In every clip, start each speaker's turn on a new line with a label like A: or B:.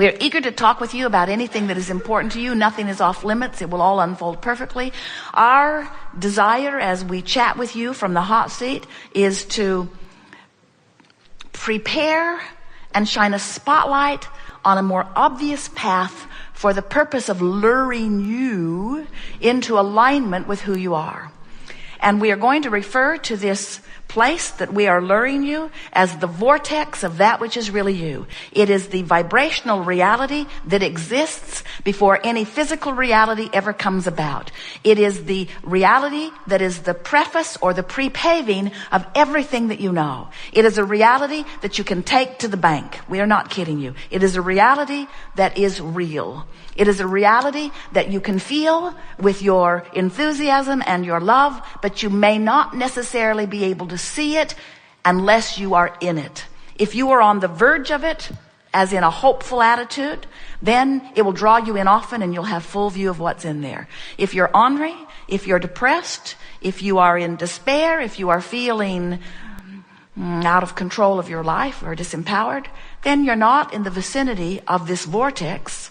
A: We are eager to talk with you about anything that is important to you. Nothing is off limits. It will all unfold perfectly. Our desire as we chat with you from the hot seat is to prepare and shine a spotlight on a more obvious path for the purpose of luring you into alignment with who you are. And we are going to refer to this place that we are luring you as the vortex of that which is really you. It is the vibrational reality that exists before any physical reality ever comes about. It is the reality that is the preface or the pre-paving of everything that you know. It is a reality that you can take to the bank. We are not kidding you. It is a reality that is real. It is a reality that you can feel with your enthusiasm and your love, but you may not necessarily be able to see it unless you are in it. If you are on the verge of it, as in a hopeful attitude, then it will draw you in often and you'll have full view of what's in there. If you're ornery, if you're depressed, if you are in despair, if you are feeling out of control of your life or disempowered, then you're not in the vicinity of this vortex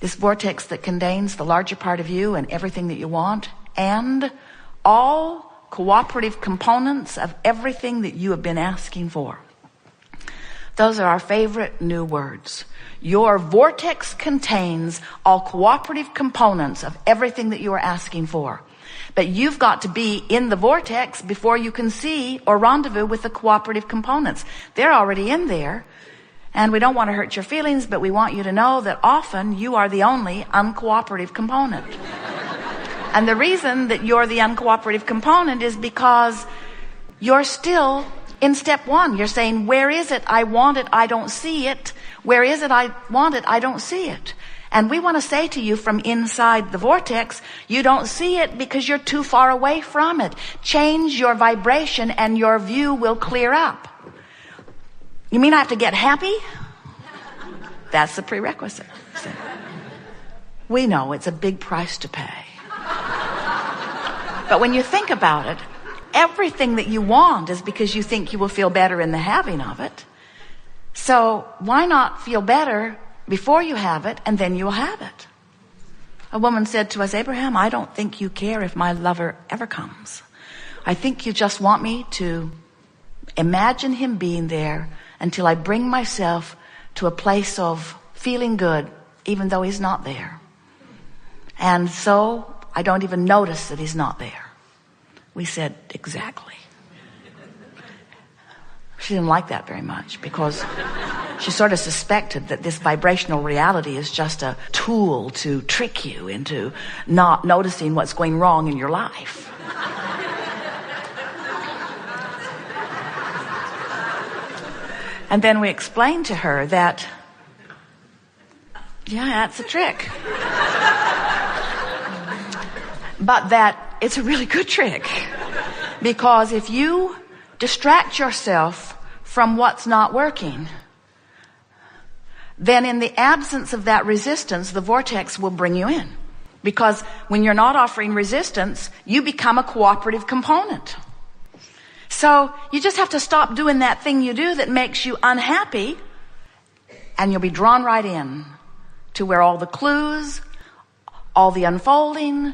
A: that contains the larger part of you and everything that you want, and all cooperative components of everything that you have been asking for. Those are our favorite new words. Your vortex contains all cooperative components of everything that you are asking for. But you've got to be in the vortex before you can see or rendezvous with the cooperative components. They're already in there. And we don't want to hurt your feelings, but we want you to know that often you are the only uncooperative component. And the reason that you're the uncooperative component is because you're still in step one. You're saying, where is it? I want it. I don't see it. Where is it? I want it. I don't see it. And we want to say to you from inside the vortex, you don't see it because you're too far away from it. Change your vibration and your view will clear up. You mean I have to get happy? That's the prerequisite. We know it's a big price to pay. But when you think about it, everything that you want is because you think you will feel better in the having of it. So why not feel better before you have it, and then you'll have it? A woman said to us, Abraham, I don't think you care if my lover ever comes. I think you just want me to imagine him being there until I bring myself to a place of feeling good, even though he's not there. And so I don't even notice that he's not there. We said, exactly. She didn't like that very much because she sort of suspected that this vibrational reality is just a tool to trick you into not noticing what's going wrong in your life. And then we explained to her that, yeah, that's a trick. But that it's a really good trick. Because if you distract yourself from what's not working, then in the absence of that resistance, the vortex will bring you in. Because when you're not offering resistance, you become a cooperative component. So you just have to stop doing that thing you do that makes you unhappy, and you'll be drawn right in to where all the clues, all the unfolding,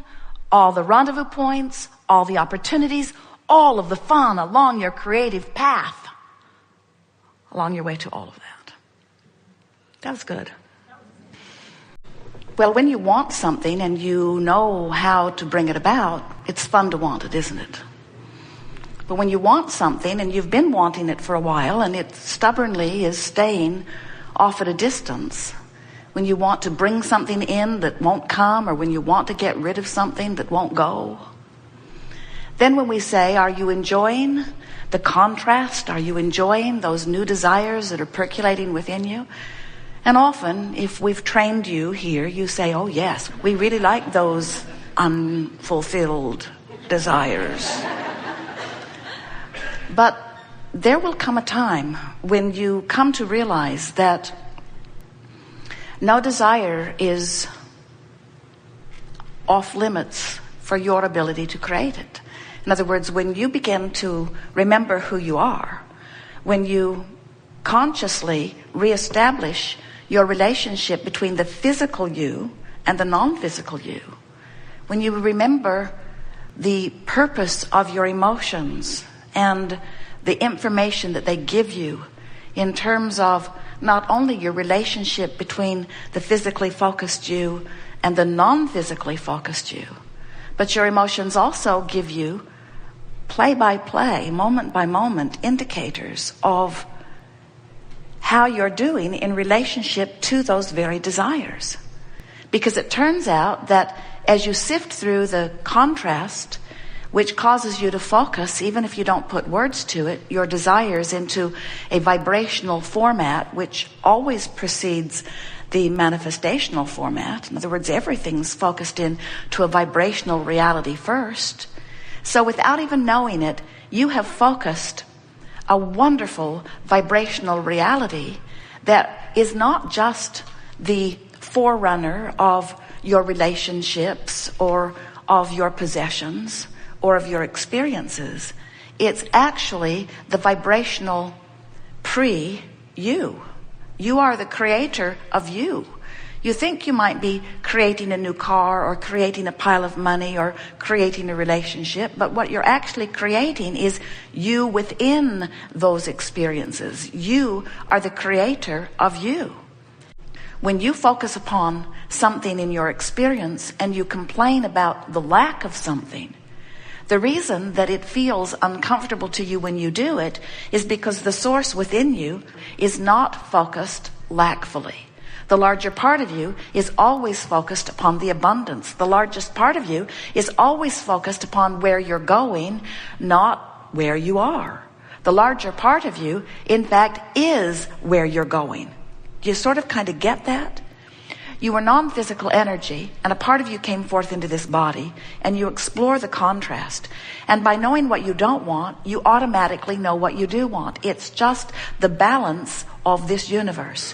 A: all the rendezvous points, all the opportunities, all of the fun along your creative path, along your way to all of that. That was good. Well, when you want something and you know how to bring it about, it's fun to want it, isn't it? But when you want something and you've been wanting it for a while and it stubbornly is staying off at a distance, when you want to bring something in that won't come, or when you want to get rid of something that won't go, then when we say, are you enjoying the contrast? Are you enjoying those new desires that are percolating within you? And often, if we've trained you here, you say, oh yes, we really like those unfulfilled desires. But there will come a time when you come to realize that no desire is off limits for your ability to create it. In other words, when you begin to remember who you are, when you consciously reestablish your relationship between the physical you and the non-physical you. When you remember the purpose of your emotions and the information that they give you in terms of not only your relationship between the physically focused you and the non-physically focused you, but your emotions also give you play by play, moment by moment indicators of how you're doing in relationship to those very desires. Because it turns out that as you sift through the contrast, which causes you to focus, even if you don't put words to it, your desires into a vibrational format, which always precedes the manifestational format. In other words, everything's focused into a vibrational reality first. So without even knowing it, you have focused a wonderful vibrational reality that is not just the forerunner of your relationships or of your possessions or of your experiences. It's actually the vibrational pre-you. You are the creator of you. You think you might be creating a new car or creating a pile of money or creating a relationship, but what you're actually creating is you within those experiences. You are the creator of you. When you focus upon something in your experience and you complain about the lack of something, the reason that it feels uncomfortable to you when you do it is because the source within you is not focused lackfully. The larger part of you is always focused upon the abundance. The largest part of you is always focused upon where you're going, not where you are. The larger part of you, in fact, is where you're going. Do you sort of kind of get that? You are non-physical energy, and a part of you came forth into this body, and you explore the contrast. And by knowing what you don't want, you automatically know what you do want. It's just the balance of this universe.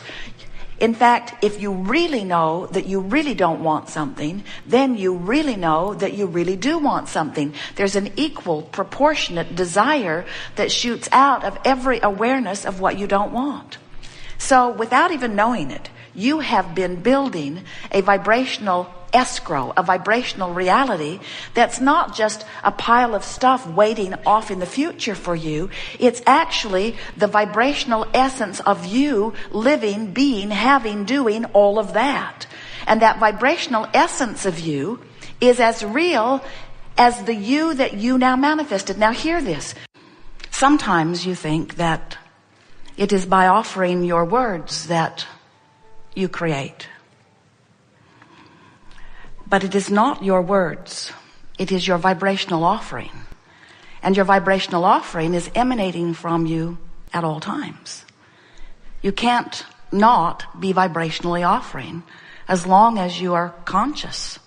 A: In fact, if you really know that you really don't want something, then you really know that you really do want something. There's an equal, proportionate desire that shoots out of every awareness of what you don't want. So without even knowing it, you have been building a vibrational escrow, a vibrational reality that's not just a pile of stuff waiting off in the future for you. It's actually the vibrational essence of you living, being, having, doing all of that. And that vibrational essence of you is as real as the you that you now manifested. Now hear this. Sometimes you think that it is by offering your words that you create. But it is not your words. It is your vibrational offering. And your vibrational offering is emanating from you at all times. You can't not be vibrationally offering as long as you are conscious.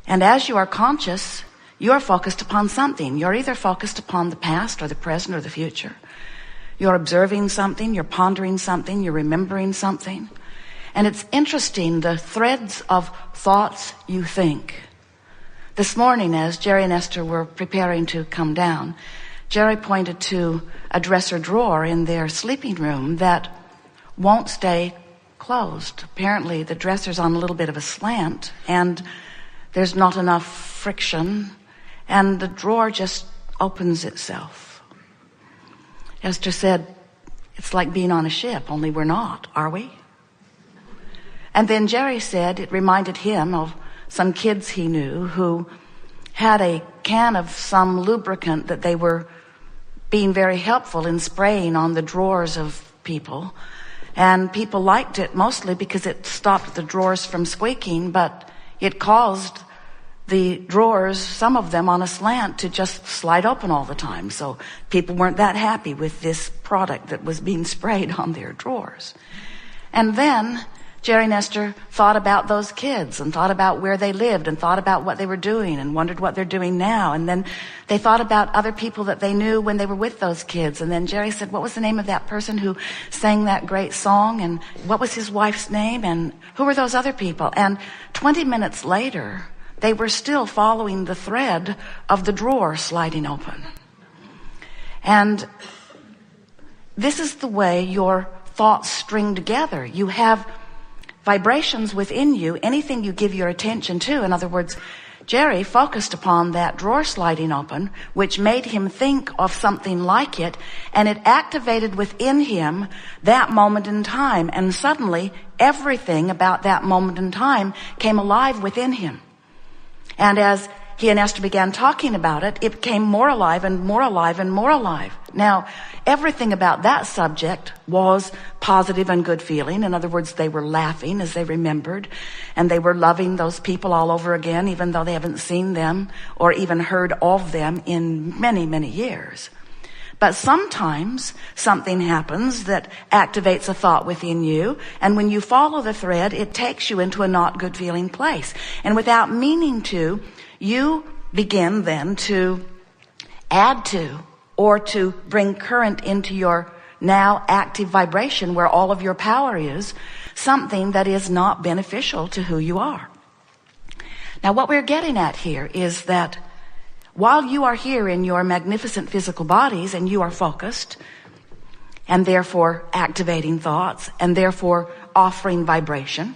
A: And as you are conscious, you are focused upon something. You're either focused upon the past or the present or the future. You're observing something, you're pondering something, you're remembering something. And it's interesting, the threads of thoughts you think. This morning, as Jerry and Esther were preparing to come down, Jerry pointed to a dresser drawer in their sleeping room that won't stay closed. Apparently, the dresser's on a little bit of a slant, and there's not enough friction, and the drawer just opens itself. Esther said, it's like being on a ship, only we're not, are we? And then Jerry said it reminded him of some kids he knew who had a can of some lubricant that they were being very helpful in spraying on the drawers of people. And people liked it mostly because it stopped the drawers from squeaking, but it caused the drawers, some of them on a slant, to just slide open all the time. So people weren't that happy with this product that was being sprayed on their drawers. And then Jerry and Esther thought about those kids and thought about where they lived and thought about what they were doing and wondered what they're doing now. And then they thought about other people that they knew when they were with those kids. And then Jerry said, what was the name of that person who sang that great song? And what was his wife's name? And who were those other people? And 20 minutes later, they were still following the thread of the drawer sliding open. And this is the way your thoughts string together. You have vibrations within you, anything you give your attention to. In other words, Jerry focused upon that drawer sliding open, which made him think of something like it, and it activated within him that moment in time. And suddenly, everything about that moment in time came alive within him. And as he and Esther began talking about it, it became more alive and more alive and more alive. Now, everything about that subject was positive and good feeling. In other words, they were laughing as they remembered, and they were loving those people all over again, even though they haven't seen them or even heard of them in many, many years. But sometimes something happens that activates a thought within you, and when you follow the thread, it takes you into a not good feeling place. And without meaning to, you begin then to add to or to bring current into your now active vibration where all of your power is, something that is not beneficial to who you are. Now, what we're getting at here is that while you are here in your magnificent physical bodies and you are focused and therefore activating thoughts and therefore offering vibration,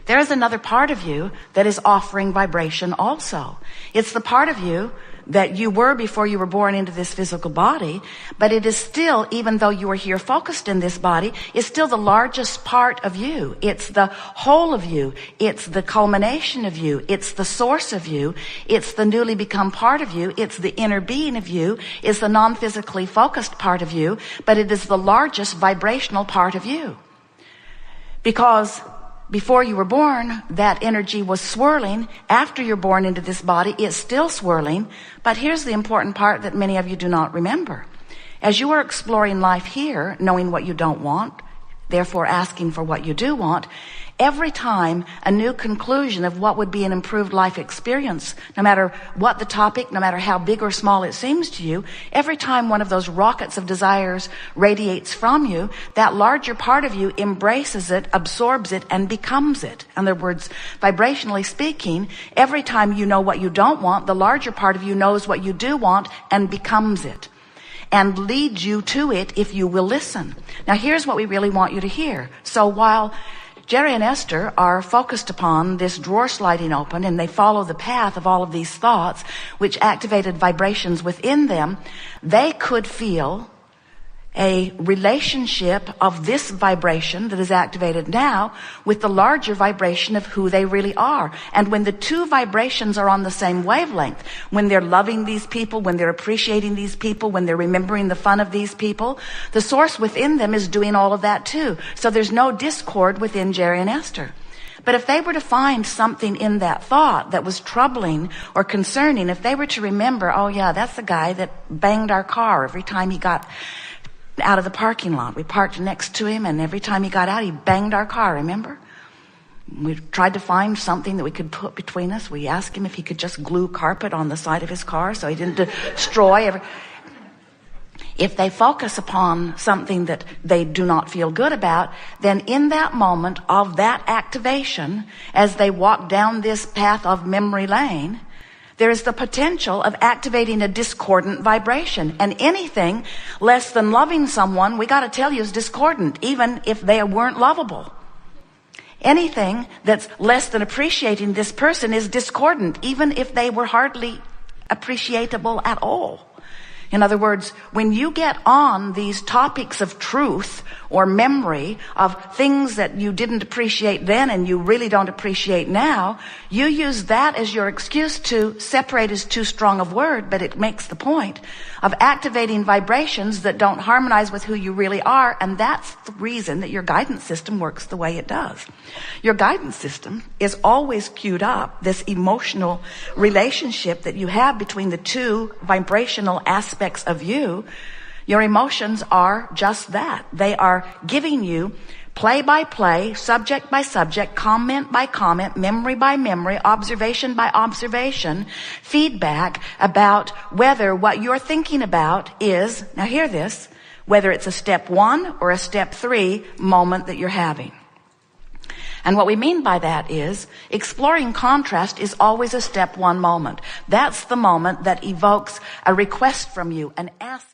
A: there is another part of you that is offering vibration also. It's the part of you that you were before you were born into this physical body, but it is still, even though you are here focused in this body, it's still the largest part of you. It's the whole of you. It's the culmination of you. It's the source of you. It's the newly become part of you. It's the inner being of you. It's the non-physically focused part of you, but it is the largest vibrational part of you. Because before you were born, that energy was swirling. After you're born into this body, it's still swirling. But here's the important part that many of you do not remember. As you are exploring life here, knowing what you don't want, therefore asking for what you do want, every time a new conclusion of what would be an improved life experience, no matter what the topic, no matter how big or small it seems to you, every time one of those rockets of desires radiates from you, that larger part of you embraces it, absorbs it, and becomes it. In other words, vibrationally speaking, every time you know what you don't want, the larger part of you knows what you do want and becomes it, and leads you to it if you will listen. Now, here's what we really want you to hear. So while Jerry and Esther are focused upon this drawer sliding open, and they follow the path of all of these thoughts, which activated vibrations within them, they could feel a relationship of this vibration that is activated now with the larger vibration of who they really are. And when the two vibrations are on the same wavelength, when they're loving these people, when they're appreciating these people, when they're remembering the fun of these people, the source within them is doing all of that too. So there's no discord within Jerry and Esther. But if they were to find something in that thought that was troubling or concerning, if they were to remember, oh yeah, that's the guy that banged our car every time he got out of the parking lot. We parked next to him, and every time he got out, he banged our car, remember? We tried to find something that we could put between us. We asked him if he could just glue carpet on the side of his car so he didn't destroy every... If they focus upon something that they do not feel good about, then in that moment of that activation, as they walk down this path of memory lane, there is the potential of activating a discordant vibration. And anything less than loving someone, we got to tell you, is discordant, even if they weren't lovable. Anything that's less than appreciating this person is discordant, even if they were hardly appreciable at all. In other words, when you get on these topics of truth or memory of things that you didn't appreciate then and you really don't appreciate now, you use that as your excuse to separate is too strong a word, but it makes the point of activating vibrations that don't harmonize with who you really are. And that's the reason that your guidance system works the way it does. Your guidance system is always queued up, this emotional relationship that you have between the two vibrational aspects of you. Your emotions are just that. They are giving you play by play, subject by subject, comment by comment, memory by memory, observation by observation, feedback about whether what you're thinking about is, now hear this, whether it's a step 1 or a step 3 moment that you're having. And what we mean by that is exploring contrast is always a step 1 moment. That's the moment that evokes a request from you, an ask.